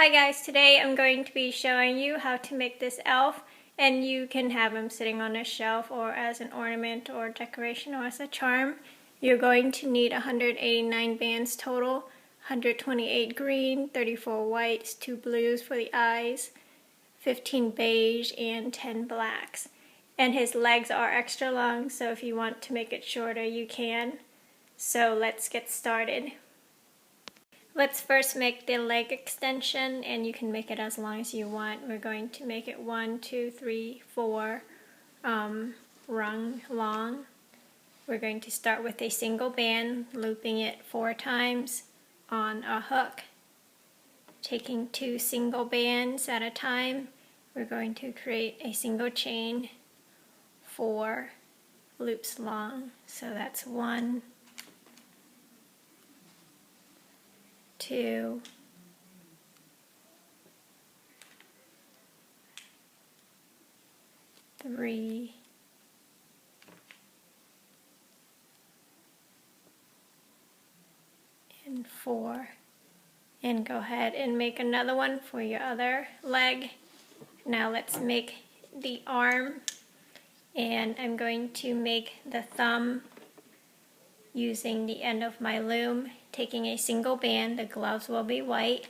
Hi guys, today I'm going to be showing you how to make this elf, and you can have him sitting on a shelf or as an ornament or decoration or as a charm. You're going to need 189 bands total, 128 green, 34 whites, 2 blues for the eyes, 15 beige, and 10 blacks. And his legs are extra long, so if you want to make it shorter you can. So let's get started. Let's first make the leg extension, and you can make it as long as you want. We're going to make it 1, 2, 3, 4 rung long. We're going to start with a single band, looping it 4 times on a hook. Taking 2 single bands at a time, we're going to create a single chain 4 loops long. So that's 1, 2, 3, 4, and go ahead and make another one for your other leg. Now let's make the arm, and I'm going to make the thumb using the end of my loom, taking a single band. The gloves will be white,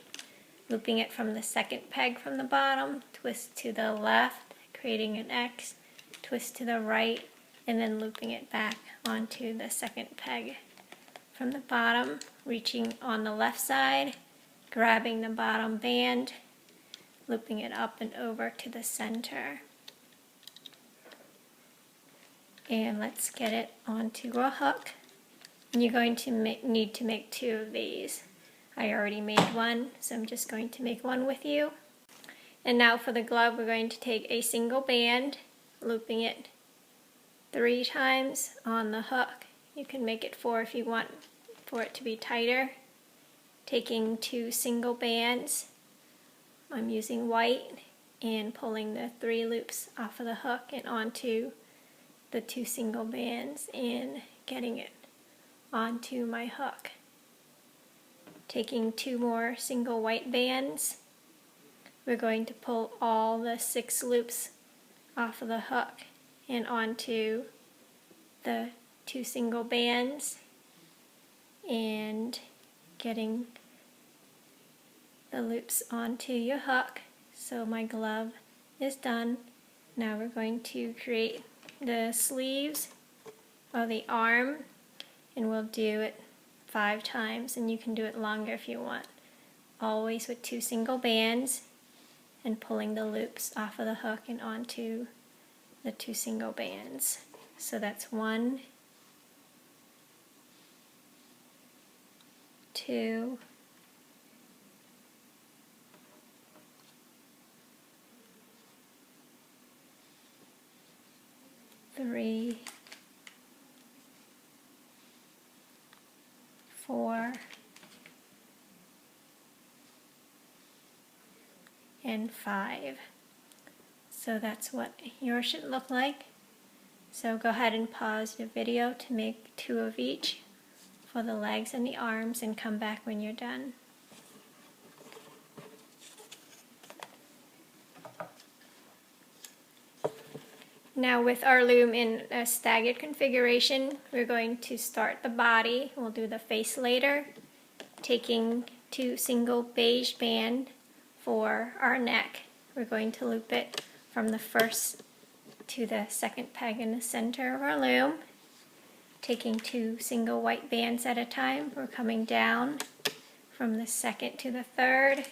looping it from the second peg from the bottom, twist to the left, creating an X, twist to the right, and then looping it back onto the second peg from the bottom, reaching on the left side, grabbing the bottom band, looping it up and over to the center. And let's get it onto a hook. And you're going to need to make 2 of these. I already made one, so I'm just going to make one with you. And now for the glove, we're going to take a single band, looping it 3 times on the hook. You can make it 4 if you want for it to be tighter. Taking 2 single bands, I'm using white, and pulling the 3 loops off of the hook and onto the 2 single bands and getting it onto my hook. Taking 2 more single white bands, we're going to pull all the 6 loops off of the hook and onto the 2 single bands and getting the loops onto your hook. So my glove is done. Now we're going to create the sleeves or the arm, and we'll do it 5 times, and you can do it longer if you want. Always with 2 single bands and pulling the loops off of the hook and onto the 2 single bands. So that's 1, 2, 3, 4, and 5. So that's what yours should look like. So go ahead and pause your video to make 2 of each for the legs and the arms, and come back when you're done. Now with our loom in a staggered configuration, we're going to start the body. We'll do the face later, taking 2 single beige band for our neck. We're going to loop it from the first to the second peg in the center of our loom. Taking 2 single white bands at a time, we're coming down from the second to the third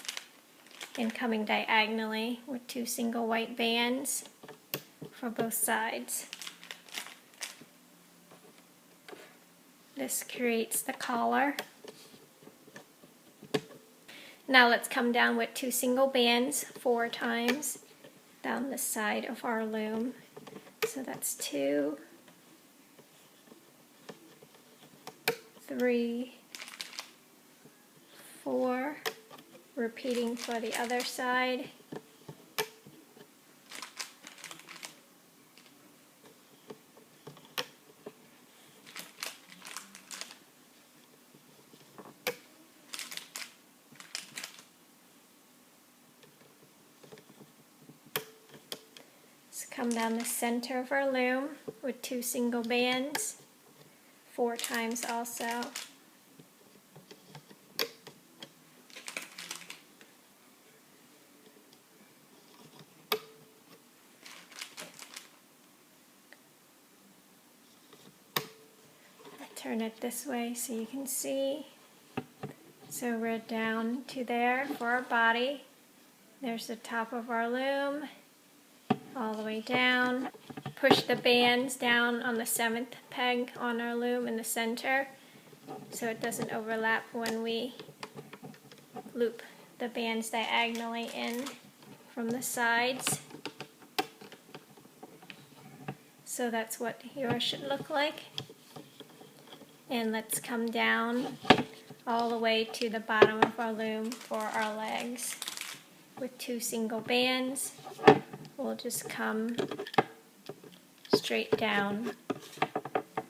and coming diagonally with 2 single white bands for both sides. This creates the collar. Now let's come down with 2 single bands 4 times down the side of our loom. So that's 2, 3, 4, repeating for the other side. come down the center of our loom with 2 single bands, 4 times also. Turn it this way so you can see. So we're down to there for our body. There's the top of our loom, all the way down. Push the bands down on the 7th peg on our loom in the center so it doesn't overlap when we loop the bands diagonally in from the sides. So that's what yours should look like. And let's come down all the way to the bottom of our loom for our legs. With 2 single bands, we'll just come straight down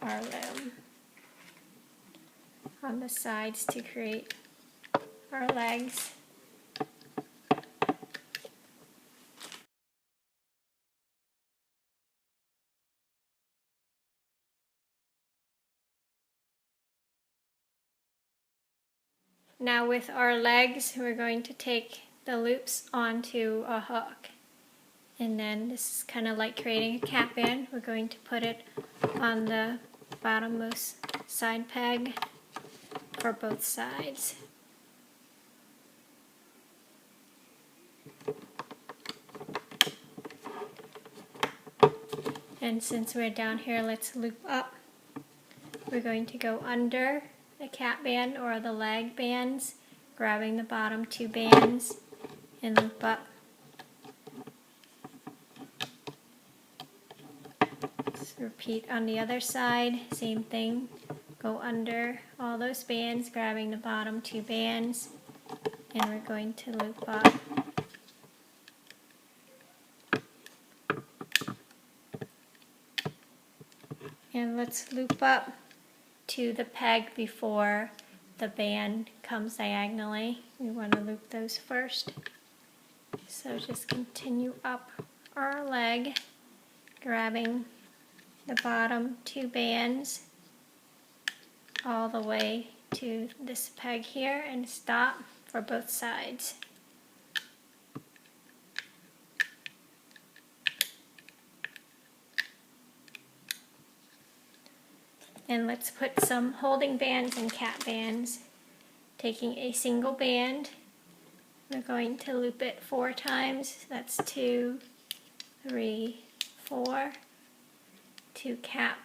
our loom on the sides to create our legs. Now with our legs, we're going to take the loops onto a hook. And then this is kind of like creating a cap band. We're going to put it on the bottommost side peg for both sides. And since we're down here, let's loop up. We're going to go under the cap band or the leg bands, grabbing the bottom 2 bands and loop up. Let's repeat on the other side, same thing. Go under all those bands, grabbing the bottom 2 bands, and we're going to loop up. And let's loop up to the peg before the band comes diagonally. We want to loop those first. So just continue up our leg, grabbing the bottom 2 bands all the way to this peg here and stop for both sides. And let's put some holding bands and cap bands. Taking a single band, we're going to loop it 4 times. That's 2, 3, 4. To cap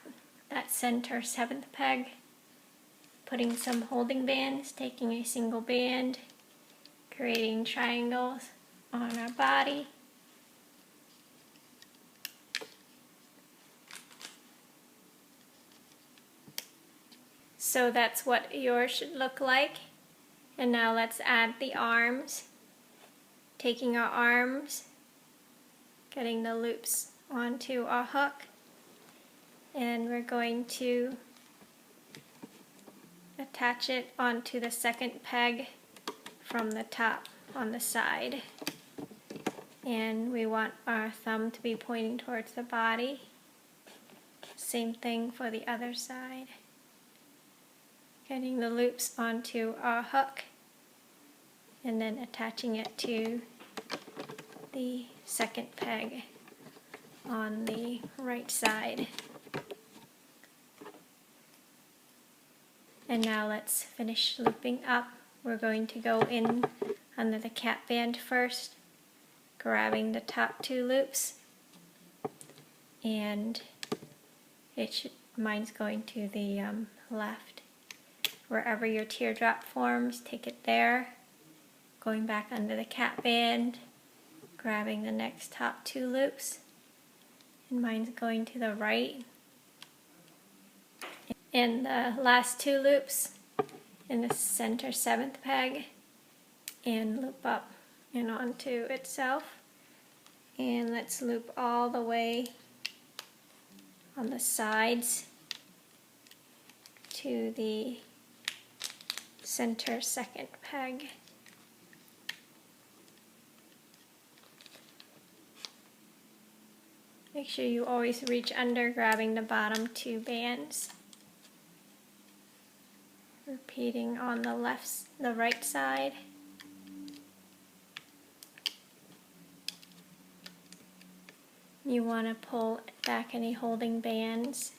that center 7th peg. Putting some holding bands, taking a single band, creating triangles on our body. So that's what yours should look like. And now let's add the arms. Taking our arms, getting the loops onto our hook, and we're going to attach it onto the 2nd peg from the top on the side. And we want our thumb to be pointing towards the body. Same thing for the other side. Getting the loops onto our hook and then attaching it to the 2nd peg on the right side. And now let's finish looping up. We're going to go in under the cap band first, grabbing the top 2 loops, and mine's going to the left. Wherever your teardrop forms, take it there. Going back under the cap band, grabbing the next top 2 loops, and mine's going to the right. And the last 2 loops in the center 7th peg, and loop up and onto itself. And let's loop all the way on the sides to the center 2nd peg. Make sure you always reach under, grabbing the bottom 2 bands. Repeating on the right side. You want to pull back any holding bands.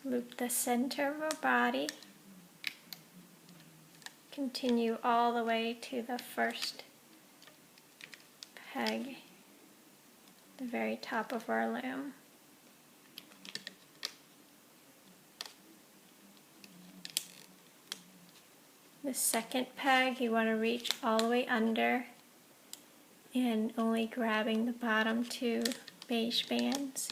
Loop the center of our body. Continue all the way to the first peg, the very top of our loom. The second peg, you want to reach all the way under and only grabbing the bottom 2 beige bands.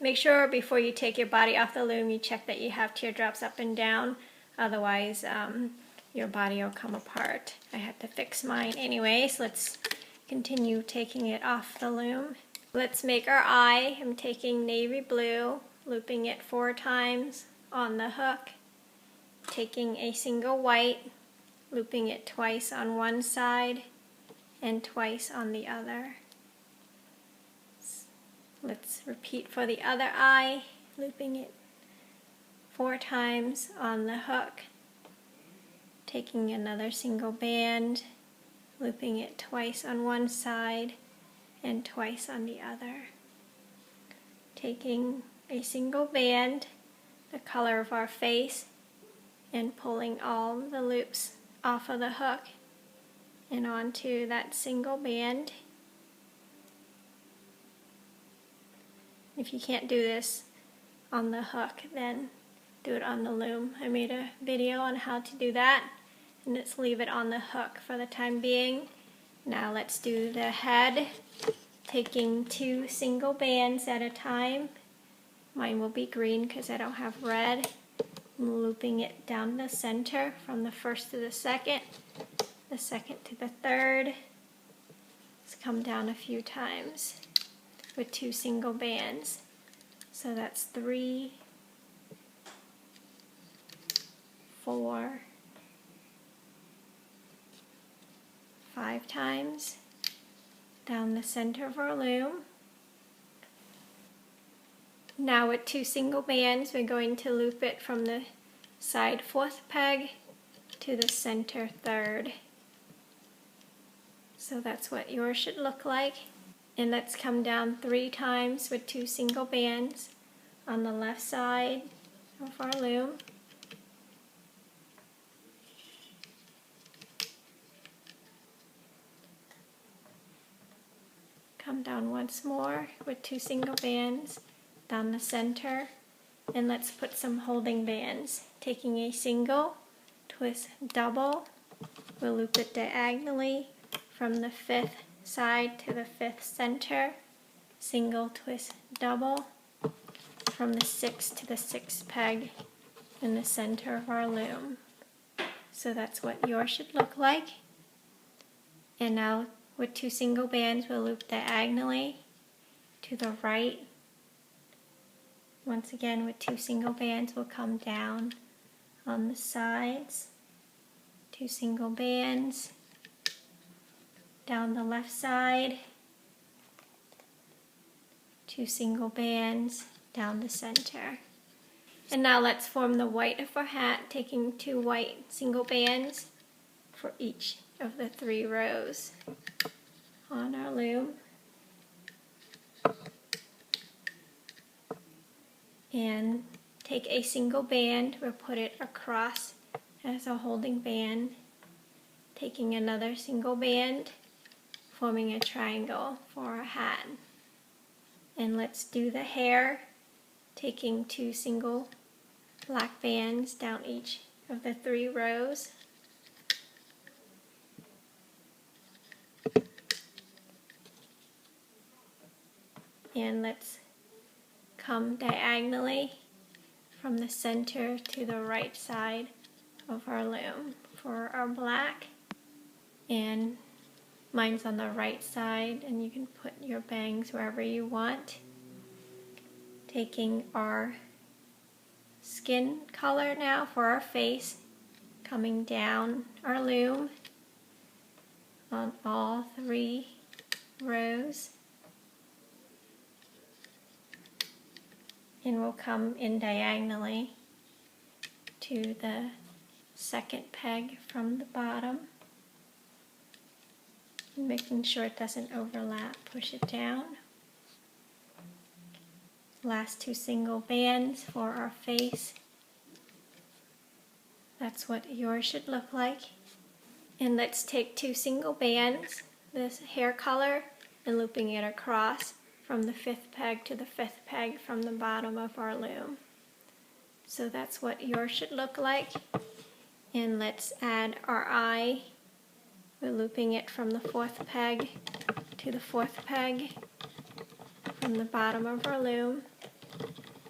Make sure before you take your body off the loom, you check that you have teardrops up and down, otherwise your body will come apart. I had to fix mine anyways. Let's continue taking it off the loom. Let's make our eye. I'm taking navy blue, looping it 4 times on the hook, taking a single white, looping it twice on one side and twice on the other. Let's repeat for the other eye, looping it 4 times on the hook, taking another single band, looping it twice on one side and twice on the other. Taking a single band, the color of our face, and pulling all the loops off of the hook and onto that single band. If you can't do this on the hook, then do it on the loom. I made a video on how to do that, and let's leave it on the hook for the time being. Now let's do the head, taking 2 single bands at a time. Mine will be green because I don't have red. I'm looping it down the center from the first to the second to the third. Let's come down a few times with 2 single bands. So that's 3, 4, 5 times down the center of our loom. Now with 2 single bands, we're going to loop it from the side 4th peg to the center 3rd. So that's what yours should look like. And let's come down 3 times with 2 single bands on the left side of our loom. Come down once more with 2 single bands down the center, and let's put some holding bands. Taking a single, twist double, we'll loop it diagonally from the 5th side to the 5th center, single, twist double, from the 6th to the 6th peg in the center of our loom. So that's what yours should look like. And now with 2 single bands, we'll loop diagonally to the right. Once again, with 2 single bands, we'll come down on the sides, 2 single bands, down the left side, 2 single bands, down the center. And now let's form the white of our hat, taking 2 white single bands for each of the 3 rows on our loom. And take a single band, we'll put it across as a holding band, taking another single band, forming a triangle for our hat. And let's do the hair, taking 2 single black bands down each of the 3 rows. And let's come diagonally from the center to the right side of our loom for our black, and Mine's on the right side, and you can put your bangs wherever you want. Taking our skin color now for our face, coming down our loom on all 3 rows, and we'll come in diagonally to the second peg from the bottom, making sure it doesn't overlap. Push it down. Last 2 single bands for our face. That's what yours should look like. And let's take 2 single bands, this hair color, and looping it across from the 5th peg to the 5th peg from the bottom of our loom. So that's what yours should look like. And let's add our eye. We're looping it from the 4th peg to the 4th peg from the bottom of our loom.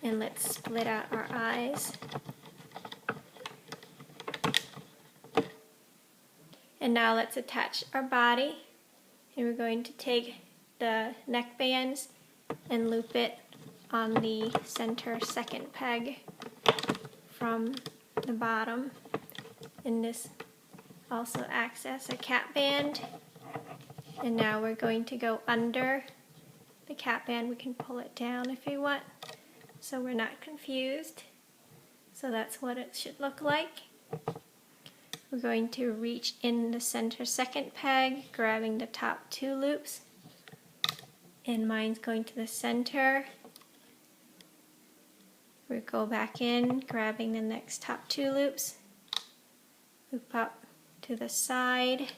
And let's split out our eyes. And now let's attach our body. And we're going to take the neck bands and loop it on the center 2nd peg from the bottom. And this also acts as a cap band. And now we're going to go under the cap band. We can pull it down if you want, so we're not confused. So that's what it should look like. We're going to reach in the center 2nd peg, grabbing the top 2 loops. And mine's going to the center. We go back in, grabbing the next top 2 loops. Loop up to the side.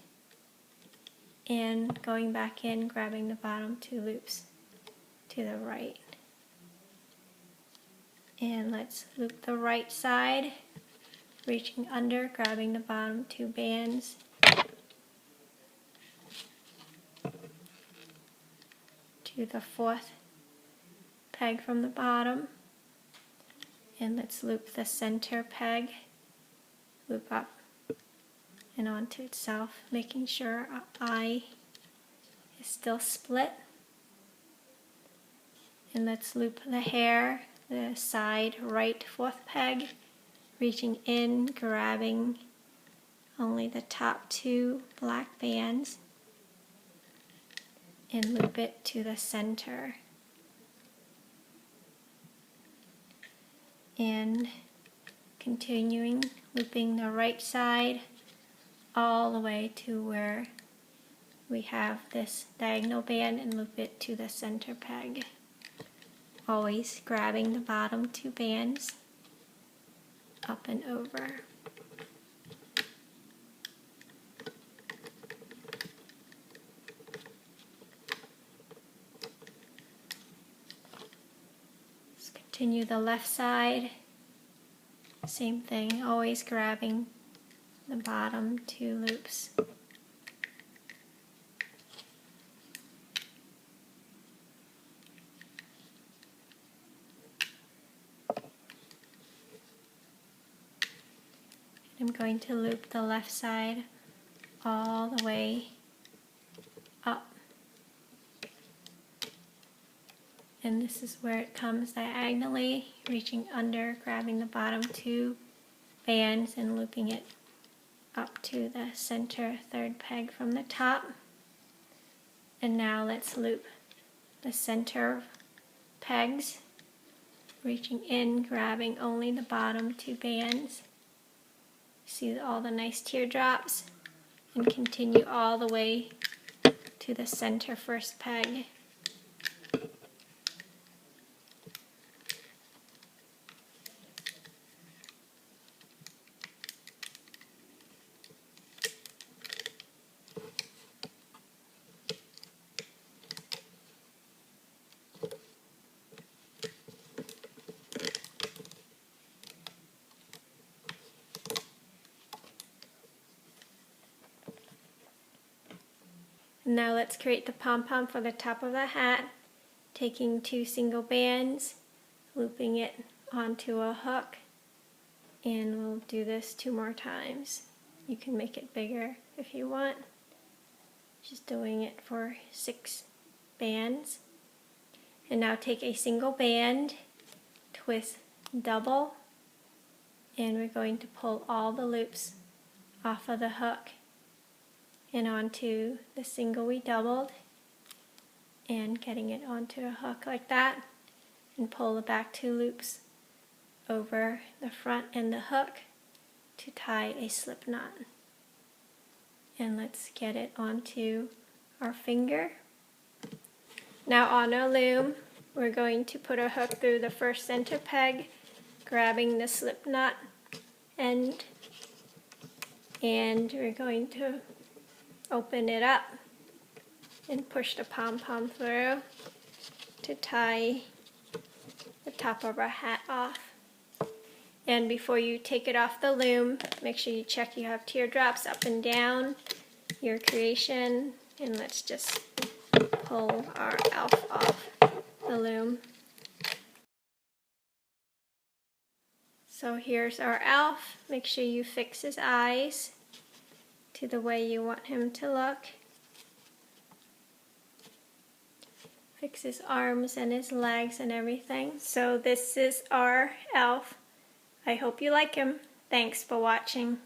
And going back in, grabbing the bottom 2 loops to the right. And let's loop the right side, reaching under, grabbing the bottom 2 bands. To the 4th peg from the bottom. And let's loop the center peg, loop up and onto itself, making sure our eye is still split. And let's loop the hair, the side right 4th peg, reaching in, grabbing only the top 2 black bands, and loop it to the center. And continuing, looping the right side all the way to where we have this diagonal band, and loop it to the center peg. Always grabbing the bottom 2 bands up and over. Let's continue the left side. Same thing, always grabbing the bottom 2 loops. I'm going to loop the left side all the way up. And this is where it comes diagonally, reaching under, grabbing the bottom 2 bands and looping it up to the center 3rd peg from the top. And now let's loop the center pegs, reaching in, grabbing only the bottom 2 bands. See all the nice teardrops, and continue all the way to the center 1st peg. Now let's create the pom-pom for the top of the hat, taking 2 single bands, looping it onto a hook, and we'll do this 2 more times. You can make it bigger if you want. Just doing it for 6 bands. And now take a single band, twist double, and we're going to pull all the loops off of the hook and onto the single we doubled, and getting it onto a hook like that, and pull the back 2 loops over the front and the hook to tie a slip knot. And let's get it onto our finger. Now on our loom, we're going to put a hook through the first center peg, grabbing the slip knot end, and we're going to open it up and push the pom-pom through to tie the top of our hat off. And before you take it off the loom, make sure you check you have teardrops up and down your creation, and let's just pull our elf off the loom. So here's our elf. Make sure you fix his eyes to the way you want him to look. Fix his arms and his legs and everything. So this is our elf. I hope you like him. Thanks for watching.